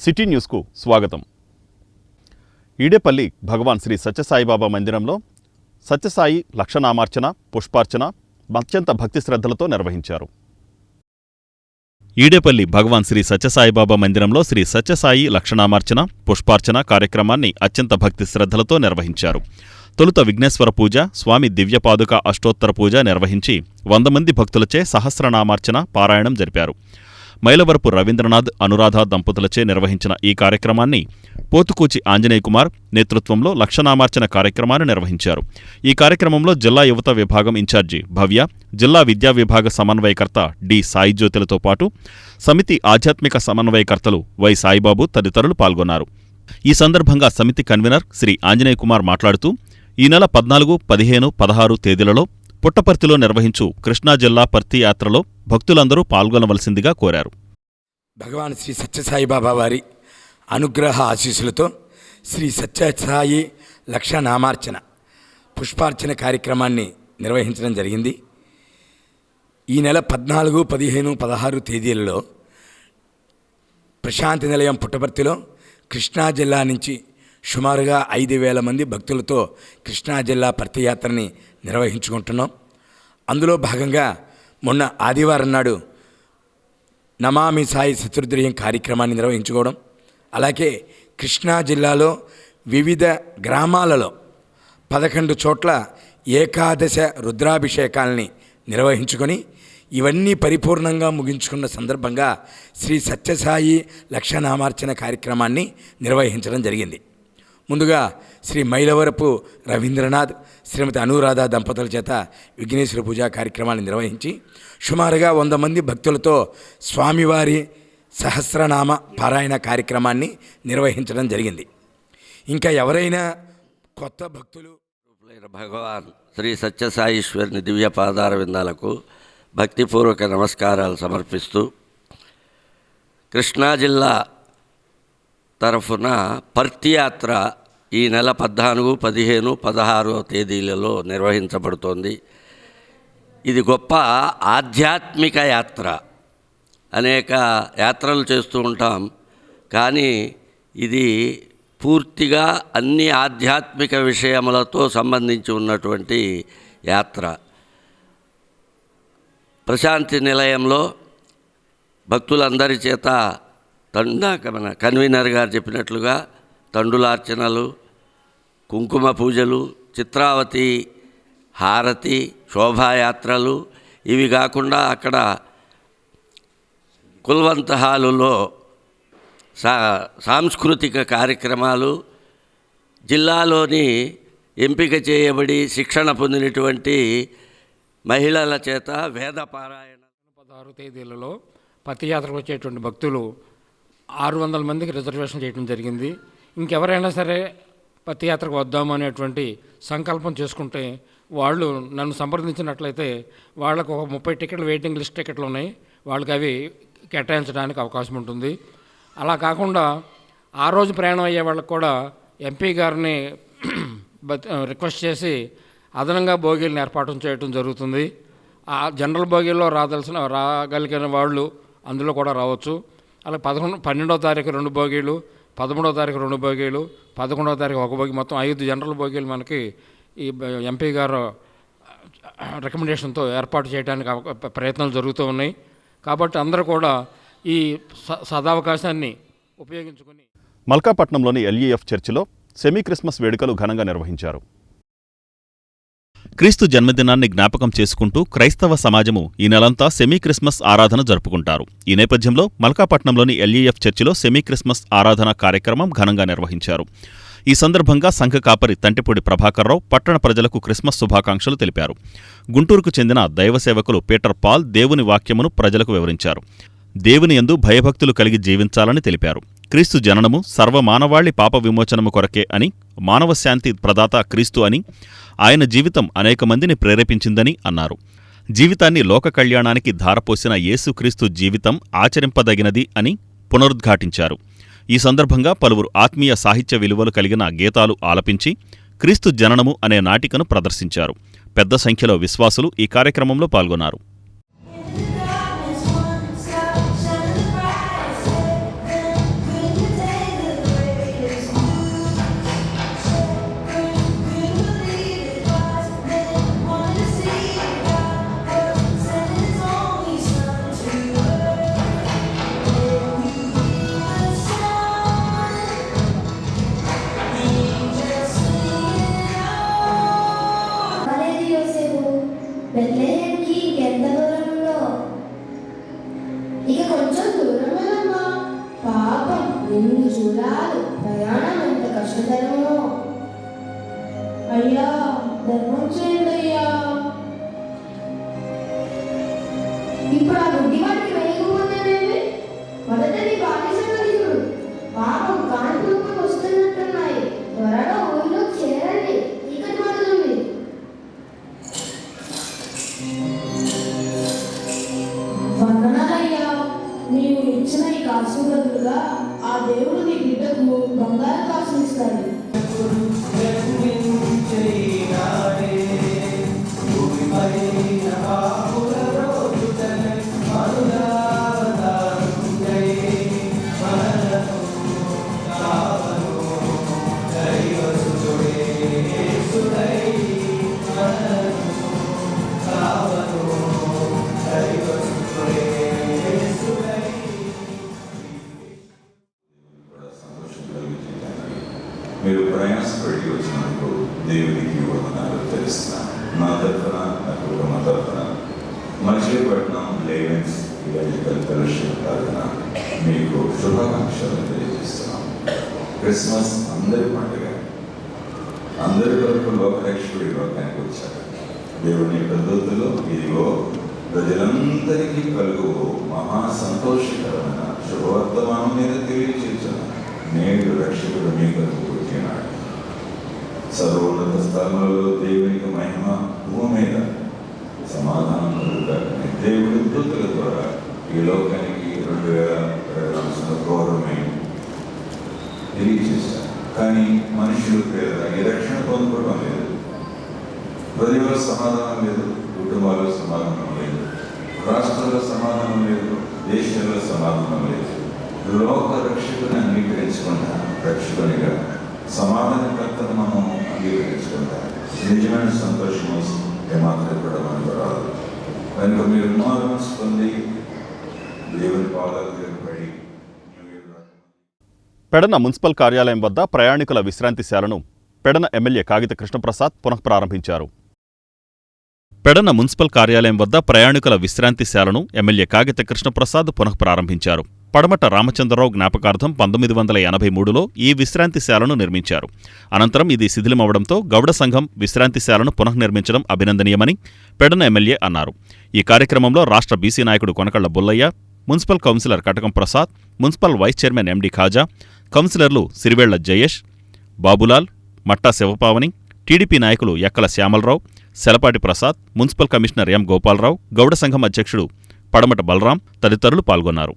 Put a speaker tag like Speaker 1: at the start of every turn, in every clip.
Speaker 1: City న్యూస్కు స్వాగతం. ఈడేపల్లి భగవాన్ శ్రీ సత్యసాయిబాబా మందిరంలో సత్యసాయి లక్షనామార్చన, పుష్పార్చన అత్యంత భక్తి శ్రద్ధలతో నిర్వహించారు. ఈడేపల్లి భగవాన్ శ్రీ సత్యసాయిబాబా మందిరంలో శ్రీ సత్యసాయి లక్షనామార్చన, పుష్పార్చన కార్యక్రమాన్ని అత్యంత భక్తి శ్రద్ధలతో నిర్వహించారు. తొలుత విఘ్నేశ్వర పూజ, స్వామి దివ్యపాదుక అష్టోత్తర పూజ నిర్వహించి 100 మంది భక్తులచే సహస్రనామార్చన పారాయణం జరిపారు. మైలవరపు రవీంద్రనాథ్, అనురాధ దంపతులచే నిర్వహించిన ఈ కార్యక్రమాన్ని పోతుకూచి ఆంజనేయ కుమార్ నేతృత్వంలో లక్షనామార్చన కార్యక్రమాన్ని నిర్వహించారు. ఈ కార్యక్రమంలో జిల్లా యువత విభాగం ఇన్ఛార్జి భవ్య, జిల్లా విద్యా విభాగ సమన్వయకర్త డి సాయిజ్యోతులతో పాటు సమితి ఆధ్యాత్మిక సమన్వయకర్తలు వై సాయిబాబు తదితరులు పాల్గొన్నారు. ఈ సందర్భంగా సమితి కన్వీనర్ శ్రీ ఆంజనేయ కుమార్ మాట్లాడుతూ, ఈ నెల 14, 15, 16 తేదీలలో పుట్టపర్తిలో నిర్వహించు కృష్ణా జిల్లా పర్తి యాత్రలో భక్తులందరూ పాల్గొనవలసిందిగా కోరారు.
Speaker 2: భగవాన్ శ్రీ సత్యసాయిబాబా వారి అనుగ్రహ ఆశీస్సులతో శ్రీ సత్యసాయి లక్షనామార్చన, పుష్పార్చన కార్యక్రమాన్ని నిర్వహించడం జరిగింది. ఈ నెల 14, 15, 16 తేదీలలో ప్రశాంతి నిలయం పుట్టపర్తిలో కృష్ణా జిల్లా నుంచి సుమారుగా 5,000 మంది భక్తులతో కృష్ణా జిల్లా పర్తి యాత్రని నిర్వహించుకుంటున్నాం. అందులో భాగంగా మొన్న ఆదివారం నాడు నమామి సాయి చతుర్దయం కార్యక్రమాన్ని నిర్వహించుకోవడం, అలాగే కృష్ణా జిల్లాలో వివిధ గ్రామాలలో 11 చోట్ల ఏకాదశ రుద్రాభిషేకాలని నిర్వహించుకొని ఇవన్నీ పరిపూర్ణంగా ముగించుకున్న సందర్భంగా శ్రీ సత్యసాయి లక్షనామార్చన కార్యక్రమాన్ని నిర్వహించడం జరిగింది. ముందుగా శ్రీ మైలవరపు రవీంద్రనాథ్, శ్రీమతి అనురాధ దంపతుల చేత విఘ్నేశ్వర పూజా కార్యక్రమాన్ని నిర్వహించి సుమారుగా 100 మంది భక్తులతో స్వామివారి సహస్రనామ పారాయణ కార్యక్రమాన్ని నిర్వహించడం జరిగింది. ఇంకా ఎవరైనా కొత్త భక్తులు
Speaker 3: భగవాన్ శ్రీ సత్యసాయీశ్వరుని దివ్య పాదార విందాలకు భక్తిపూర్వక నమస్కారాలు సమర్పిస్తూ, కృష్ణా జిల్లా తరఫున పర్తి యాత్ర ఈ నెల 14, 15, 16 తేదీలలో నిర్వహించబడుతోంది. ఇది గొప్ప ఆధ్యాత్మిక యాత్ర. అనేక యాత్రలు చేస్తూ ఉంటాం, కానీ ఇది పూర్తిగా అన్ని ఆధ్యాత్మిక విషయములతో సంబంధించి ఉన్నటువంటి యాత్ర. ప్రశాంతి నిలయంలో భక్తులందరి చేత మన కన్వీనర్ గారు చెప్పినట్లుగా తండులార్చనలు, కుంకుమ పూజలు, చిత్రావతి హారతి, శోభాయాత్రలు, ఇవి కాకుండా అక్కడ కుల్వంత హాలులో సాంస్కృతిక కార్యక్రమాలు, జిల్లాలోని ఎంపిక చేయబడి శిక్షణ పొందినటువంటి మహిళల చేత వేద పారాయణ.
Speaker 4: 16 తేదీలలో పత్తి యాత్రకు వచ్చేటువంటి భక్తులు 600 మందికి రిజర్వేషన్ చేయడం జరిగింది. ఇంకెవరైనా సరే పత్తి యాత్రకు వద్దాము అనేటువంటి సంకల్పం చేసుకుంటే వాళ్ళు నన్ను సంప్రదించినట్లయితే వాళ్ళకు ఒక 30 టికెట్లు వెయిటింగ్ లిస్ట్ టికెట్లు ఉన్నాయి, వాళ్ళకి అవి కేటాయించడానికి అవకాశం ఉంటుంది. అలా కాకుండా ఆ రోజు ప్రయాణం అయ్యే వాళ్ళకు కూడా ఎంపీ గారిని రిక్వెస్ట్ చేసి అదనంగా బోగీలను ఏర్పాటు చేయడం జరుగుతుంది. ఆ జనరల్ బోగీల్లో రాగలిగిన వాళ్ళు అందులో కూడా రావచ్చు. అలా 12వ తారీఖు 2 బోగీలు, 13వ తారీఖు 2 బోగీలు, 11వ తారీఖు 1 బోగి, మొత్తం 5 జనరల్ బోగీలు మనకి ఈ ఎంపీ గారు రికమెండేషన్తో ఏర్పాటు చేయడానికి ప్రయత్నాలు జరుగుతూ ఉన్నాయి. కాబట్టి అందరూ కూడా ఈ సదావకాశాన్ని ఉపయోగించుకొని
Speaker 1: మల్కాపట్నంలోని ఎల్ఈఎఫ్ చర్చిలో సెమీ క్రిస్మస్ వేడుకలు ఘనంగా నిర్వహించారు. క్రీస్తు జన్మదినాన్ని జ్ఞాపకం చేసుకుంటూ క్రైస్తవ సమాజము ఈ నెలంతా సెమీ క్రిస్మస్ ఆరాధన జరుపుకుంటారు. ఈ నేపథ్యంలో మల్కాపట్నంలోని ఎల్ఈఎఫ్ చర్చిలో సెమీ క్రిస్మస్ ఆరాధన కార్యక్రమం ఘనంగా నిర్వహించారు. ఈ సందర్భంగా సంఘ కాపరి తంటిపూడి ప్రభాకర్రావు పట్టణ ప్రజలకు క్రిస్మస్ శుభాకాంక్షలు తెలిపారు. గుంటూరుకు చెందిన దైవ సేవకులు పీటర్ పాల్ దేవుని వాక్యమును ప్రజలకు వివరించారు. దేవుని యందు భయభక్తులు కలిగి జీవించాలని తెలిపారు. క్రీస్తు జననము సర్వమానవాళి పాప విమోచనము కొరకే అని, మానవ శాంతి ప్రదాత క్రీస్తు అని, ఆయన జీవితం అనేక మందిని ప్రేరేపించిందని అన్నారు. జీవితాన్ని లోక కళ్యాణానికి ధారపోసిన యేసుక్రీస్తు జీవితం ఆచరింపదగినది అని పునరుద్ఘాటించారు. ఈ సందర్భంగా పలువురు ఆత్మీయ సాహిత్య విలువలు కలిగిన గీతాలు ఆలపించి క్రీస్తు జననము అనే నాటికను ప్రదర్శించారు. పెద్ద సంఖ్యలో విశ్వాసులు ఈ కార్యక్రమంలో పాల్గొన్నారు.
Speaker 5: అయ్యా ధర్మం చేయండి అయ్యా. ఇప్పుడు ఆ గుడ్డివాడికి వేయకపోతేనేమి? మొదట నీ బాధ్యతలు చూడు. పాపం కాన్పులకు వస్తున్నట్టున్నాయి. త్వరగా ఊళ్ళో చేరండి, చీకటి పడుతుంది. వందనాలయ్యా, నీవు ఇచ్చిన ఈ కాసు బదులుగా ఆ దేవుడు నీ బిడ్డకు బంగారు కాసు ఇస్తాడు.
Speaker 6: మీరు ప్రయాసపడి వచ్చినందుకు దేవునికి వందనాలు తెలుస్తున్నాను. నా తరఫున, నా కుటుంబ తరఫున, మచిలీపట్నం లేవెన్స్ ఇవాంజలికల్ ఫెలోషిప్ తరఫున మీకు శుభాకాంక్షలు తెలియజేస్తున్నాం. క్రిస్మస్ అందరి పండుగ. అందరి వరకు లోకరక్షకుడు ఈ లోకానికి వచ్చాడు. దేవుని పద్ధతుల్లో ఇదిగో ప్రజలందరికీ కలుగు మహా సంతోషకరమైన శుభవర్తమానం మీద తెలియజేస్తున్నాను. నేడు రక్షకుడు మీ కొరకు పుట్టినాడు. సర్వోన్నత స్థలంలో దేవునికి మహిమ, భూమి మీద సమాధానం కలుగుతాడని దేవుడి దూతల ద్వారా ఈ లోకానికి 2000 గౌరవమై తెలియజేశారు. కానీ మనుషులు ఈ రక్షణ పొందుకోవడం లేదు. ప్రజల సమాధానం లేదు, కుటుంబాల్లో సమాధానం లేదు, రాష్ట్రాల్లో సమాధానం లేదు, దేశాల్లో సమాధానం లేదు. లోక రక్షకుని అంగీకరించుకుంటా, రక్షకునిగా సమాధానకర్తను మనం అంగీకరించుకుంటా నిజమైన సంతోషం ఏమాత్రం కూడా మనకు రాదు. కనుక మీరు మారుమనసు పొంది దేవుని పాదాల దగ్గర పడి
Speaker 1: పెడన మున్సిపల్ కార్యాలయం వద్ద ప్రయాణికుల విశ్రాంతిశాలను పెడన ఎమ్మెల్యే కాగిత కృష్ణప్రసాద్ పునఃప్రారంభించారు. పెడన మున్సిపల్ కార్యాలయం వద్ద ప్రయాణికుల విశ్రాంతిశాలను ఎమ్మెల్యే కాగిత కృష్ణప్రసాద్ పునఃప్రారంభించారు. పడమట రామచంద్రరావు జ్ఞాపకార్థం 1983లో ఈ విశ్రాంతిశాలను నిర్మించారు. అనంతరం ఇది శిథిలమవడంతో గౌడ సంఘం విశ్రాంతిశాలను పునఃనిర్మించడం అభినందనీయమని పెడన ఎమ్మెల్యే అన్నారు. ఈ కార్యక్రమంలో రాష్ట్ర బీసీ నాయకుడు Konakalla Bullaiah, municipal councillor Katakam Prasad, municipal vice chairman MD Khaja, కౌన్సిలర్లు సిరివేళ్ల జయేష్, బాబులాల్, మట్టా శివపావని, టీడీపీ నాయకులు Ekkala Syamalarao, Selapati Prasad, municipal commissioner M Gopalarao, Gouda సంఘం అధ్యక్షుడు పడమట బలరాం తదితరులు పాల్గొన్నారు.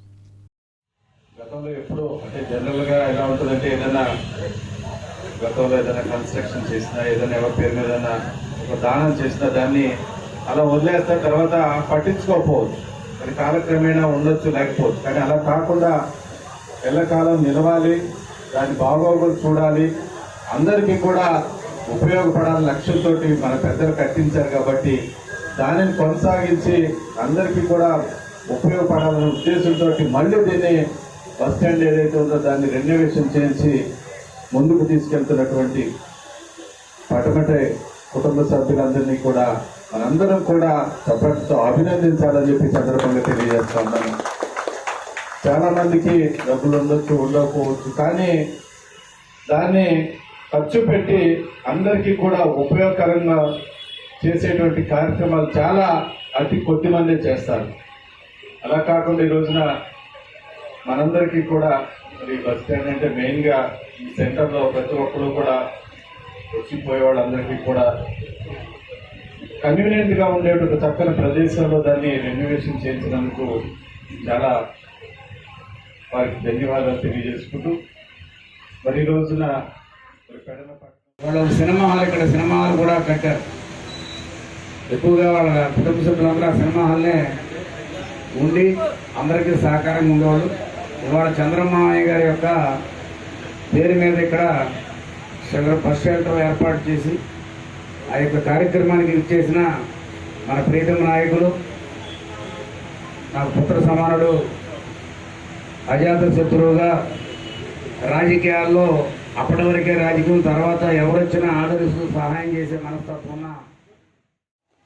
Speaker 7: గతంలో ఎప్పుడు అంటే జనరల్గా ఎలా ఉంటుందంటే ఏదైనా గతంలో ఏదైనా కన్స్ట్రక్షన్ చేసినా ఏదైనా ఎవరి పేరు మీద ఒక దానం చేసినా దాన్ని అలా వదిలేస్తారు, తర్వాత పట్టించుకోకపోవచ్చు. అది కాలక్రమేణా ఉండొచ్చు, లేకపోవచ్చు. కానీ అలా కాకుండా ఎల్లకాలం నిలవాలి, దాని బాగోగులు చూడాలి, అందరికీ కూడా ఉపయోగపడాలని లక్ష్యంతో మన పెద్దలు కట్టించారు. కాబట్టి దానిని కొనసాగించి అందరికీ కూడా ఉపయోగపడాలనే ఉద్దేశంతో మళ్ళీ దీన్ని బస్ స్టాండ్ ఏదైతే ఉందో దాన్ని రెన్యువేషన్ చేయించి ముందుకు తీసుకెళ్తున్నటువంటి పటమటే కుటుంబ సభ్యులందరినీ కూడా మనందరం కూడా చప్పటితో అభినందించాలని చెప్పి సందర్భంగా తెలియజేస్తా ఉన్నాను. చాలా మందికి డబ్బులు ఉండొచ్చు, ఉండకపోవచ్చు, కానీ దాన్ని ఖర్చు పెట్టి అందరికీ కూడా ఉపయోగకరంగా చేసేటువంటి కార్యక్రమాలు చాలా అతి కొద్ది మందే చేస్తారు. అలా కాకుండా ఈ రోజున మనందరికీ కూడా మరి బస్ స్టాండ్ అంటే మెయిన్గా ఈ సెంటర్లో ప్రతి ఒక్కరు కూడా వచ్చిపోయే వాళ్ళందరికీ కూడా కన్వీనియంట్గా ఉండేటువంటి చక్కని ప్రదేశంలో దాన్ని రెన్యువేషన్ చేసినందుకు చాలా వారికి ధన్యవాదాలు తెలియజేసుకుంటూ మరి ఈ రోజున
Speaker 8: వాళ్ళు సినిమా హాల్, ఇక్కడ సినిమా హాల్ కూడా కట్టారు. ఎక్కువగా వాళ్ళ కుటుంబ సభ్యులందరూ ఆ సినిమా హాల్నే ఉండి అందరికీ సహకారంగా ఉండేవాళ్ళు. ఇవాళ చంద్రమామయ్య గారి యొక్క పేరు మీద ఇక్కడ బస్ షెల్టర్ ఏర్పాటు చేసి ఆ యొక్క కార్యక్రమానికి ఇచ్చేసిన మన ప్రీతమ నాయకులు, నాకు పుత్ర సమానుడు, అజాత శత్రువుగా రాజకీయాల్లో అప్పటి వరకే రాజకీయం, తర్వాత ఎవరొచ్చినా ఆదరిస్తూ సహాయం చేసే మనస్తత్వం ఉన్న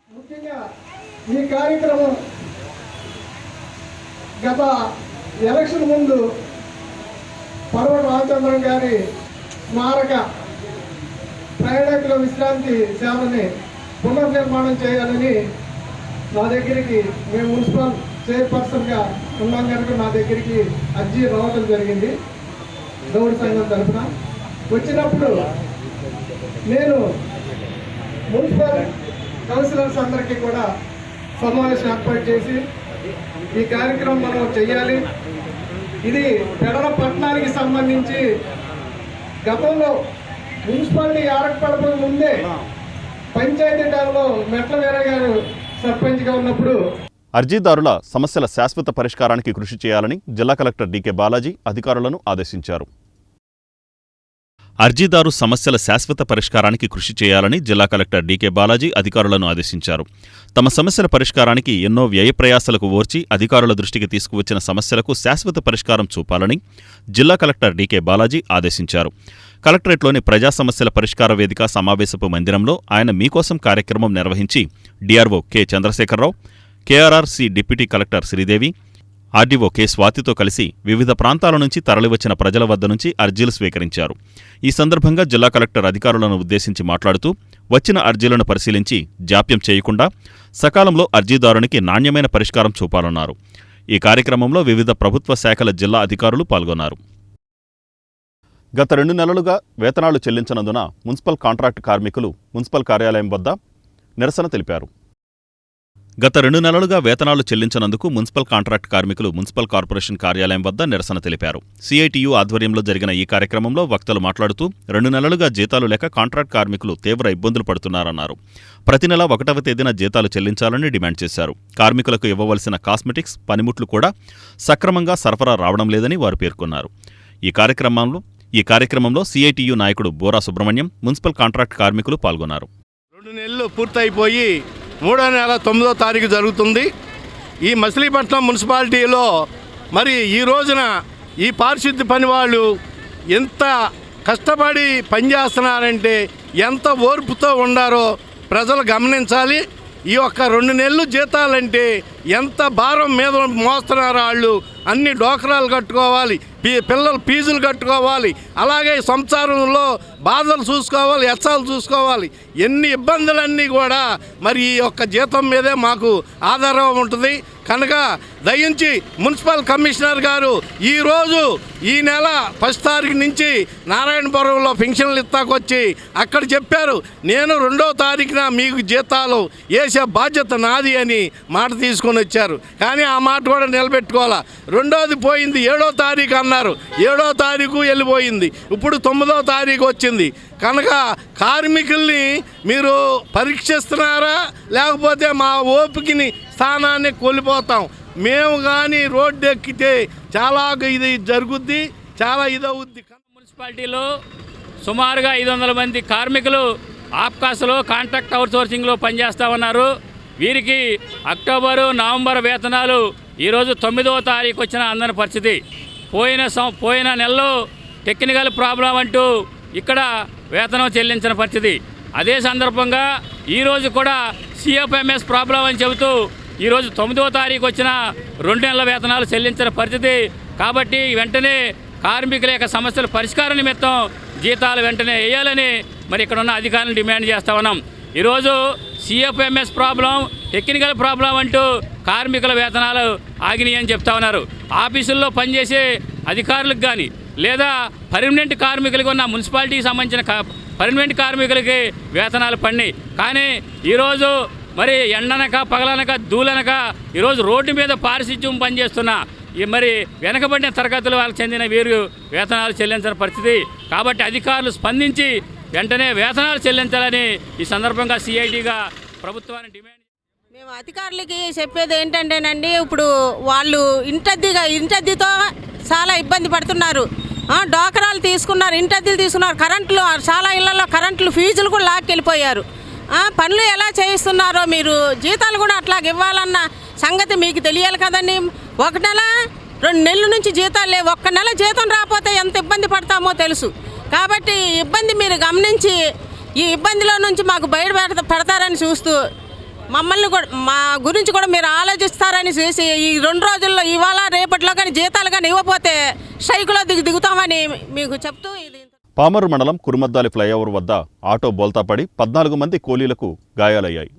Speaker 9: ముఖ్యంగా ఈ కార్యక్రమం గత ఎలక్షన్ ముందు పడమట రామచంద్రం గారి స్మారక ప్రయాణికుల విశ్రాంతి సేవని పునర్నిర్మాణం చేయాలని నా దగ్గరికి, మేము మున్సిపల్ చైర్పర్సన్గా ఉన్నాం కనుక నా దగ్గరికి అర్జీ రావడం జరిగింది గౌడ్ సంఘం తరఫున. వచ్చినప్పుడు నేను మున్సిపల్ కౌన్సిలర్స్ అందరికీ కూడా సమావేశం ఏర్పాటు చేసి ఈ కార్యక్రమం మనం చెయ్యాలి. ఇది పెడల పట్టణానికి సంబంధించి గతంలో మున్సిపాలిటీ ఏర్పడక ముందే పంచాయతీ టైంలో మెట్ల వీర గారు సర్పంచ్గా ఉన్నప్పుడు
Speaker 1: అర్జీదారుల సమస్యల శాశ్వత పరిష్కారానికి కృషి చేయాలని జిల్లా కలెక్టర్ డీకే బాలాజీ అధికారులను ఆదేశించారు. అర్జీదారు సమస్యల శాశ్వత పరిష్కారానికి కృషి చేయాలని జిల్లా కలెక్టర్ డీకే బాలాజీ అధికారులను ఆదేశించారు. తమ సమస్యల పరిష్కారానికి ఎన్నో వ్యయప్రయాసలకు ఓర్చి అధికారుల దృష్టికి తీసుకువచ్చిన సమస్యలకు శాశ్వత పరిష్కారం చూపాలని జిల్లా కలెక్టర్ డీకే బాలాజీ ఆదేశించారు. కలెక్టరేట్లోని ప్రజా సమస్యల పరిష్కార వేదిక సమావేశపు మందిరంలో ఆయన మీకోసం కార్యక్రమం నిర్వహించి DRO K Chandrasekhararao, KRRC deputy collector Sridevi, RDO K స్వాతితో కలిసి వివిధ ప్రాంతాల నుంచి తరలివచ్చిన ప్రజల వద్ద నుంచి అర్జీలు స్వీకరించారు. ఈ సందర్భంగా జిల్లా కలెక్టర్ అధికారులను ఉద్దేశించి మాట్లాడుతూ వచ్చిన అర్జీలను పరిశీలించి జాప్యం చేయకుండా సకాలంలో అర్జీదారునికి నాణ్యమైన పరిష్కారం చూపాలన్నారు. ఈ కార్యక్రమంలో వివిధ ప్రభుత్వ శాఖల జిల్లా అధికారులు పాల్గొన్నారు. గత 2 నెలలుగా వేతనాలు చెల్లించనందున మున్సిపల్ కాంట్రాక్ట్ కార్మికులు మున్సిపల్ కార్యాలయం వద్ద నిరసన తెలిపారు. గత 2 నెలలుగా వేతనాలు చెల్లించనందుకు మున్సిపల్ కాంట్రాక్ట్ కార్మికులు మున్సిపల్ కార్పొరేషన్ కార్యాలయం వద్ద నిరసన తెలిపారు. సిఐటియు ఆధ్వర్యంలో జరిగిన ఈ కార్యక్రమంలో వక్తలు మాట్లాడుతూ 2 నెలలుగా జీతాలు లేక కాంట్రాక్ట్ కార్మికులు తీవ్ర ఇబ్బందులు పడుతున్నారన్నారు. ప్రతి నెల 1వ తేదీన జీతాలు చెల్లించాలని డిమాండ్ చేశారు. కార్మికులకు ఇవ్వవలసిన కాస్మెటిక్స్, పనిముట్లు కూడా సక్రమంగా సరఫరా రావడం లేదని వారు పేర్కొన్నారు. ఈ కార్యక్రమంలో సిఐటియు నాయకుడు బోరా సుబ్రహ్మణ్యం, మున్సిపల్ కాంట్రాక్ట్ కార్మికులు పాల్గొన్నారు.
Speaker 10: 2 నెలలు పూర్తయిపోయి 3వ నెల 9వ తారీఖు జరుగుతుంది. ఈ మచిలీపట్నం మున్సిపాలిటీలో మరి ఈ రోజున ఈ పారిశుద్ధ్య పని వాళ్ళు ఎంత కష్టపడి పనిచేస్తున్నారంటే ఎంత ఓర్పుతో ఉండారో ప్రజలు గమనించాలి. ఈ ఒక్క 2 నెలలు జీతాలంటే ఎంత భారం మీద మోస్తున్నారు వాళ్ళు. అన్ని డోకరాలు కట్టుకోవాలి, పిల్లలు ఫీజులు కట్టుకోవాలి, అలాగే సంసారంలో బాధలు చూసుకోవాలి, ఎచ్చాలు చూసుకోవాలి. ఎన్ని ఇబ్బందులన్నీ కూడా మరి ఈ యొక్క జీతం మీదే మాకు ఆధారం ఉంటుంది. కనుక దయించి మున్సిపల్ కమిషనర్ గారు ఈరోజు ఈ నెల 1వ తారీఖు నుంచి నారాయణపురంలో పెన్షన్లు ఇస్తాకొచ్చి అక్కడ చెప్పారు, నేను 2వ తారీఖున మీకు జీతాలు వేసే బాధ్యత నాది అని మాట తీసుకొని వచ్చారు. కానీ ఆ మాట కూడా నిలబెట్టుకోవాలా. 2వది పోయింది, 7వ తారీఖు అన్నారు, 7వ తారీఖు వెళ్ళిపోయింది, ఇప్పుడు 9వ తారీఖు వచ్చింది. కనుక కార్మికుల్ని మీరు పరీక్షిస్తున్నారా లేకపోతే మా ఓపికని స్థానాన్ని కోల్పోతాం. మేము కానీ రోడ్డు ఎక్కితే చాలా ఇది జరుగుద్ది, చాలా ఇదవుద్ది.
Speaker 11: మున్సిపాలిటీలో సుమారుగా 500 మంది కార్మికులు ఆప్కాస్లో కాంట్రాక్ట్ అవుట్సోర్సింగ్లో పనిచేస్తూ ఉన్నారు. వీరికి అక్టోబరు, నవంబర్ వేతనాలు ఈరోజు 9వ తారీఖు వచ్చిన అందని పరిస్థితి. పోయిన నెలలో టెక్నికల్ ప్రాబ్లం అంటూ ఇక్కడ వేతనం చెల్లించిన పరిస్థితి. అదే సందర్భంగా ఈరోజు కూడా సిఎఫ్ఎంఎస్ ప్రాబ్లం అని చెబుతూ ఈరోజు 9వ తారీఖు వచ్చిన 2 నెలల వేతనాలు చెల్లించిన పరిస్థితి. కాబట్టి వెంటనే కార్మికుల యొక్క సమస్యల పరిష్కార నిమిత్తం జీతాలు వెంటనే వేయాలని మరి ఇక్కడ ఉన్న అధికారులను డిమాండ్ చేస్తూ ఉన్నాం. ఈరోజు సిఎఫ్ఎంఎస్ ప్రాబ్లం, టెక్నికల్ ప్రాబ్లం అంటూ కార్మికుల వేతనాలు ఆగినాయి అని చెప్తా ఉన్నారు. ఆఫీసుల్లో పనిచేసే అధికారులకు కానీ లేదా పర్మనెంట్ కార్మికులకు ఉన్న మున్సిపాలిటీకి సంబంధించిన పర్మనెంట్ కార్మికులకి వేతనాలు పడినాయి. కానీ ఈరోజు మరి ఎండనక పగలనక దూలనక ఈరోజు రోడ్డు మీద పారిశుధ్యం పనిచేస్తున్న మరి వెనకబడిన తరగతుల వాళ్ళకి చెందిన వీరు వేతనాలు చెల్లించిన పరిస్థితి. కాబట్టి అధికారులు స్పందించి వెంటనే వేతనాలు చెల్లించాలని ఈ సందర్భంగా సిఐటిగా ప్రభుత్వాన్ని డిమాండ్.
Speaker 12: మేము అధికారులకి చెప్పేది ఏంటంటేనండి, ఇప్పుడు వాళ్ళు ఇంటద్దెతో చాలా ఇబ్బంది పడుతున్నారు. డోకరాలు తీసుకున్నారు, ఇంటద్దెలు తీసుకున్నారు, కరెంట్లు చాలా ఇళ్లలో కరెంట్లు ఫీజులు కూడా లాక్కెళ్ళిపోయారు. పనులు ఎలా చేయిస్తున్నారో మీరు జీతాలు కూడా అట్లాగ ఇవ్వాలన్న సంగతి మీకు తెలియాలి కదండి. 1 నెల 2 నెలల నుంచి జీతాలు లేవు. 1 నెల జీతం రాకపోతే ఎంత ఇబ్బంది పడతామో తెలుసు. కాబట్టి ఈ ఇబ్బంది మీరు గమనించి ఈ ఇబ్బందిలో నుంచి మాకు బయట పెడతారని చూస్తూ మమ్మల్ని కూడా మా గురించి కూడా మీరు ఆలోచిస్తారని చూసి ఈ 2 రోజుల్లో ఇవాళ రేపట్లో కానీ జీతాలు కానీ ఇవ్వకపోతే స్ట్రైకులో దిగుతామని మీకు చెప్తూ ఇది.
Speaker 1: పామరు మండలం కురుమద్దాలి ఫ్లైఓవర్ వద్ద ఆటో బోల్తాపడి 14 మంది కూలీలకు గాయాలయ్యాయి.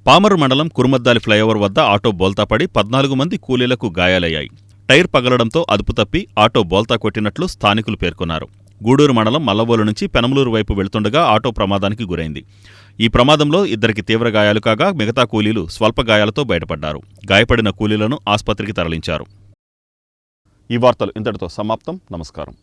Speaker 1: పామరు మండలం కురుమద్దాలి ఫ్లైఓవర్ వద్ద ఆటో బోల్తాపడి 14 మంది కూలీలకు గాయాలయ్యాయి. టైర్ పగలడంతో అదుపు తప్పి ఆటో బోల్తా కొట్టినట్లు స్థానికులు పేర్కొన్నారు. గూడూరు మండలం మల్లవోలు నుంచి పెనమలూరు వైపు వెళుతుండగా ఆటో ప్రమాదానికి గురైంది. ఈ ప్రమాదంలో 2కి తీవ్ర గాయాలు కాగా మిగతా కూలీలు స్వల్ప గాయాలతో బయటపడ్డారు. గాయపడిన కూలీలను ఆస్పత్రికి తరలించారు. ఈ వార్తలు ఇంతటితో సమాప్తం. నమస్కారం.